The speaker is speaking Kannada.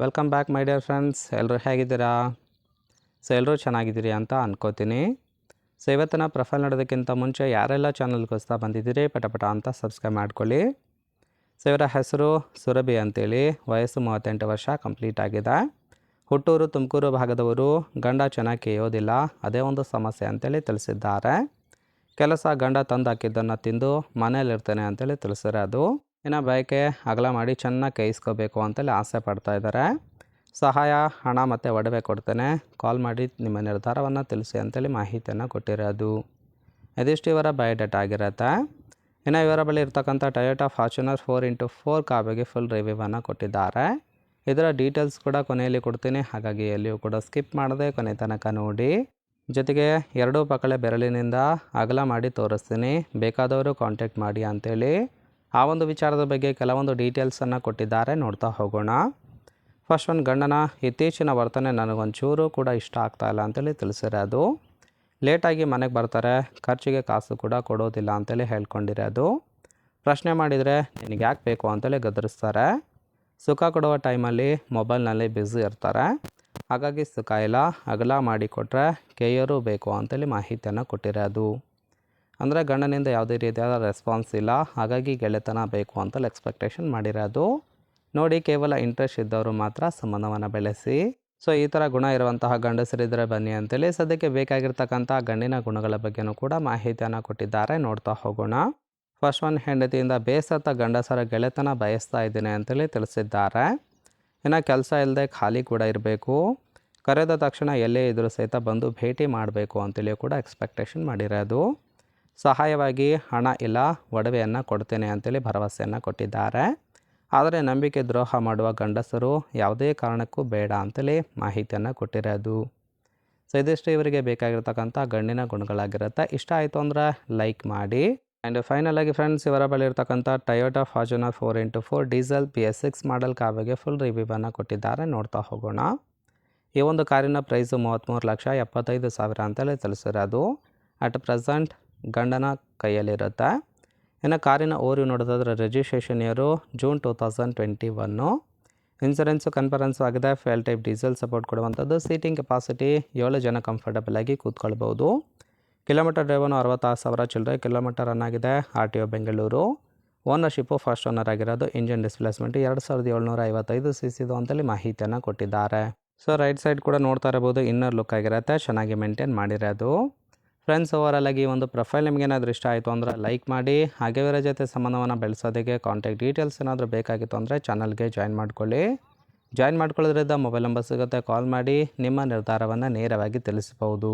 Welcome back my dear friends. ಎಲ್ಲರೂ ಹೇಗಿದ್ದೀರಾ? ಎಲ್ಲರೂ ಚೆನ್ನಾಗಿದ್ದೀರಿ ಅಂತ ಅನ್ಕೋತೀನಿ. ಇವತ್ತಿನ ಪ್ರೊಫೈಲ್ ನೋಡೋದಕ್ಕಿಂತ ಮುಂಚೆ ಯಾರೆಲ್ಲ ಚಾನಲ್ಗೆ ಹೊಸ್ತಾ ಬಂದಿದ್ದೀರಿ ಪಟ ಅಂತ ಸಬ್ಸ್ಕ್ರೈಬ್ ಮಾಡ್ಕೊಳ್ಳಿ. ಇವರ ಹೆಸರು ಸುರಭಿ ಅಂತೇಳಿ, ವಯಸ್ಸು 38 ವರ್ಷ ಕಂಪ್ಲೀಟ್ ಆಗಿದೆ. ಹುಟ್ಟೂರು ತುಮಕೂರು ಭಾಗದವರು. ಗಂಡ ಚೆನ್ನಾಗಿ ಕೇಯೋದಿಲ್ಲ, ಅದೇ ಒಂದು ಸಮಸ್ಯೆ ಅಂತೇಳಿ ತಿಳಿಸಿದ್ದಾರೆ. ಕೆಲಸ ಗಂಡ ತಂದು ಹಾಕಿದ್ದನ್ನು ತಿಂದು ಮನೇಲಿರ್ತೇನೆ ಅಂತೇಳಿ ತಿಳಿಸಿರೋದು. ಇನ್ನು ಬಯಕೆ ಅಗಲ ಮಾಡಿ ಚೆನ್ನಾಗಿ ಕೈಸ್ಕೋಬೇಕು ಅಂತೇಳಿ ಆಸೆ ಪಡ್ತಾ ಇದ್ದಾರೆ. ಸಹಾಯ ಹಣ ಮತ್ತು ಒಡವೆ ಕೊಡ್ತೇನೆ, ಕಾಲ್ ಮಾಡಿ ನಿಮ್ಮ ನಿರ್ಧಾರವನ್ನು ತಿಳಿಸಿ ಅಂತೇಳಿ ಮಾಹಿತಿಯನ್ನು ಕೊಟ್ಟಿರೋದು. ಇದಿಷ್ಟು ಇವರ ಬಯೋಡೇಟಾ ಆಗಿರುತ್ತೆ. ಇನ್ನು ಇವರ ಬಳಿ ಇರ್ತಕ್ಕಂಥ ಟೊಯೋಟಾ ಫಾರ್ಚುನರ್ 4x4 ಕಾರ್ ಬಗ್ಗೆ ಫುಲ್ ರಿವ್ಯೂವನ್ನು ಕೊಟ್ಟಿದ್ದಾರೆ. ಇದರ ಡೀಟೇಲ್ಸ್ ಕೂಡ ಕೊನೆಯಲ್ಲಿ ಕೊಡ್ತೀನಿ, ಹಾಗಾಗಿ ಎಲ್ಲಿಯೂ ಕೂಡ ಸ್ಕಿಪ್ ಮಾಡದೆ ಕೊನೆ ತನಕ ನೋಡಿ. ಜೊತೆಗೆ ಎರಡೂ ಪಕ್ಕಳೆ ಬೆರಳಿನಿಂದ ಅಗಲ ಮಾಡಿ ತೋರಿಸ್ತೀನಿ, ಬೇಕಾದವರು ಕಾಂಟ್ಯಾಕ್ಟ್ ಮಾಡಿ ಅಂತೇಳಿ ಆ ಒಂದು ವಿಚಾರದ ಬಗ್ಗೆ ಕೆಲವೊಂದು ಡೀಟೇಲ್ಸನ್ನು ಕೊಟ್ಟಿದ್ದಾರೆ. ನೋಡ್ತಾ ಹೋಗೋಣ. ಫಸ್ಟ್ ಒಂದು ಗಂಡನ ಇತ್ತೀಚಿನ ವರ್ತನೆ ನನಗೊಂಚೂರು ಕೂಡ ಇಷ್ಟ ಆಗ್ತಾಯಿಲ್ಲ ಅಂತೇಳಿ ತಿಳಿಸಿರೋದು. ಲೇಟಾಗಿ ಮನೆಗೆ ಬರ್ತಾರೆ, ಖರ್ಚಿಗೆ ಕಾಸು ಕೂಡ ಕೊಡೋದಿಲ್ಲ ಅಂತೇಳಿ ಹೇಳ್ಕೊಂಡಿರೋದು. ಪ್ರಶ್ನೆ ಮಾಡಿದರೆ ನಿನಗೆ ಯಾಕೆ ಬೇಕು ಅಂತೇಳಿ ಗದರಿಸ್ತಾರೆ. ಸುಖ ಕೊಡುವ ಟೈಮಲ್ಲಿ ಮೊಬೈಲ್ನಲ್ಲಿ ಬ್ಯುಸಿ ಇರ್ತಾರೆ, ಹಾಗಾಗಿ ಸುಖ ಇಲ್ಲ, ಅಗಲ ಮಾಡಿ ಕೊಟ್ಟರೆ ಕೇಯರು ಬೇಕು ಅಂತೇಳಿ ಮಾಹಿತಿಯನ್ನು ಕೊಟ್ಟಿರೋದು. ಅಂದರೆ ಗಂಡನಿಂದ ಯಾವುದೇ ರೀತಿಯಾದ ರೆಸ್ಪಾನ್ಸ್ ಇಲ್ಲ, ಹಾಗಾಗಿ ಗೆಳೆತನ ಬೇಕು ಅಂತೇಳಿ ಎಕ್ಸ್ಪೆಕ್ಟೇಷನ್ ಮಾಡಿರೋದು. ನೋಡಿ, ಕೇವಲ ಇಂಟ್ರೆಸ್ಟ್ ಇದ್ದವರು ಮಾತ್ರ ಸಂಬಂಧವನ್ನು ಬೆಳೆಸಿ. ಈ ಥರ ಗುಣ ಇರುವಂತಹ ಗಂಡಸರಿದ್ದರೆ ಬನ್ನಿ ಅಂತೇಳಿ ಸದ್ಯಕ್ಕೆ ಬೇಕಾಗಿರ್ತಕ್ಕಂಥ ಗಂಡಿನ ಗುಣಗಳ ಬಗ್ಗೆನೂ ಕೂಡ ಮಾಹಿತಿಯನ್ನು ಕೊಟ್ಟಿದ್ದಾರೆ. ನೋಡ್ತಾ ಹೋಗೋಣ. ಫಸ್ಟ್ ಒನ್, ಹೆಂಡತಿಯಿಂದ ಬೇಸತ್ತ ಗಂಡಸರ ಗೆಳೆತನ ಬಯಸ್ತಾ ಇದ್ದೀನಿ ಅಂತೇಳಿ ತಿಳಿಸಿದ್ದಾರೆ. ಇನ್ನು ಕೆಲಸ ಇಲ್ಲದೆ ಖಾಲಿ ಕೂಡ ಇರಬೇಕು, ಕರೆದ ತಕ್ಷಣ ಎಲ್ಲೇ ಇದ್ರೂ ಸಹಿತ ಬಂದು ಭೇಟಿ ಮಾಡಬೇಕು ಅಂತೇಳಿ ಕೂಡ ಎಕ್ಸ್ಪೆಕ್ಟೇಷನ್ ಮಾಡಿರೋದು. ಸಹಾಯವಾಗಿ ಹಣ ಇಲ್ಲ ಒಡವೆಯನ್ನು ಕೊಡ್ತೇನೆ ಅಂತೇಳಿ ಭರವಸೆಯನ್ನು ಕೊಟ್ಟಿದ್ದಾರೆ. ಆದರೆ ನಂಬಿಕೆ ದ್ರೋಹ ಮಾಡುವ ಗಂಡಸರು ಯಾವುದೇ ಕಾರಣಕ್ಕೂ ಬೇಡ ಅಂತೇಳಿ ಮಾಹಿತಿಯನ್ನು ಕೊಟ್ಟಿರೋದು. ಇದಿಷ್ಟು ಇವರಿಗೆ ಬೇಕಾಗಿರ್ತಕ್ಕಂಥ ಗಂಡಿನ ಗುಣಗಳಾಗಿರುತ್ತೆ. ಇಷ್ಟ ಆಯಿತು ಅಂದರೆ ಲೈಕ್ ಮಾಡಿ. ಆ್ಯಂಡ್ ಫೈನಲ್ ಆಗಿ ಫ್ರೆಂಡ್ಸ್, ಇವರ ಬಳಿ ಇರ್ತಕ್ಕಂಥ Toyota Fortuner 4x4 diesel PS6 model car ಬಗ್ಗೆ ಫುಲ್ ರಿವ್ಯೂವನ್ನು ಕೊಟ್ಟಿದ್ದಾರೆ. ನೋಡ್ತಾ ಹೋಗೋಣ. ಈ ಒಂದು ಕಾರಿನ ಪ್ರೈಸು 33,75,000 ಅಂತೇಳಿ ತಿಳಿಸಿರೋದು. ಅಟ್ ಪ್ರೆಸೆಂಟ್ ಗಂಡನ ಕೈಯಲ್ಲಿರುತ್ತೆ. ಇನ್ನು ಕಾರಿನ ಓರಿಯು ನೋಡೋದಾದ್ರೆ ರಿಜಿಸ್ಟ್ರೇಷನ್ ಇಯರು ಜೂನ್ 2021. ಇನ್ಸೂರೆನ್ಸು ಕನ್ಫರೆನ್ಸು ಆಗಿದೆ. ಫೇಲ್ ಟೈಪ್ ಡೀಸೆಲ್ ಸಪೋರ್ಟ್ ಕೊಡುವಂಥದ್ದು. ಸೀಟಿಂಗ್ ಕೆಪಾಸಿಟಿ 7 ಜನ ಕಂಫರ್ಟಬಲ್ ಆಗಿ ಕೂತ್ಕೊಳ್ಬೋದು. ಕಿಲೋಮೀಟರ್ ಡ್ರೈವನು 66,000 ಚಿಲ್ಲರೆ ಕಿಲೋಮೀಟರ್ ರನ್ ಆಗಿದೆ. RTO Bengaluru. Ownership first owner ಆಗಿರೋದು. ಇಂಜಿನ್ ಡಿಸ್ಪ್ಲೇಸ್ಮೆಂಟ್ 2755 cc ಅಂತೇಳಿ ಮಾಹಿತಿಯನ್ನು ಕೊಟ್ಟಿದ್ದಾರೆ. ರೈಟ್ ಸೈಡ್ ಕೂಡ ನೋಡ್ತಾ ಇರಬಹುದು, ಇನ್ನರ್ ಲುಕ್ ಆಗಿರುತ್ತೆ, ಚೆನ್ನಾಗಿ ಮೇಂಟೈನ್ ಮಾಡಿರೋದು. ಫ್ರೆಂಡ್ಸ್, ಓವರಾಲ್ ಆಗಿ ಒಂದು ಪ್ರೊಫೈಲ್ ನಿಮಗೇನಾದರೂ ಇಷ್ಟ ಆಯಿತು ಅಂದರೆ ಲೈಕ್ ಮಾಡಿ. ಹಾಗೆ ಇವರ ಜೊತೆ ಸಂಬಂಧವನ್ನು ಬೆಳೆಸೋದಕ್ಕೆ ಕಾಂಟ್ಯಾಕ್ಟ್ ಡೀಟೇಲ್ಸ್ ಏನಾದರೂ ಬೇಕಾಗಿತ್ತು ಅಂದರೆ ಚಾನಲ್ಗೆ ಜಾಯಿನ್ ಮಾಡ್ಕೊಳ್ಳಿ. ಜಾಯಿನ್ ಮಾಡ್ಕೊಳ್ಳೋದ್ರಿಂದ ಮೊಬೈಲ್ ನಂಬರ್ ಸಿಗುತ್ತೆ, ಕಾಲ್ ಮಾಡಿ ನಿಮ್ಮ ನಿರ್ಧಾರವನ್ನು ನೇರವಾಗಿ ತಿಳಿಸ್ಬೋದು.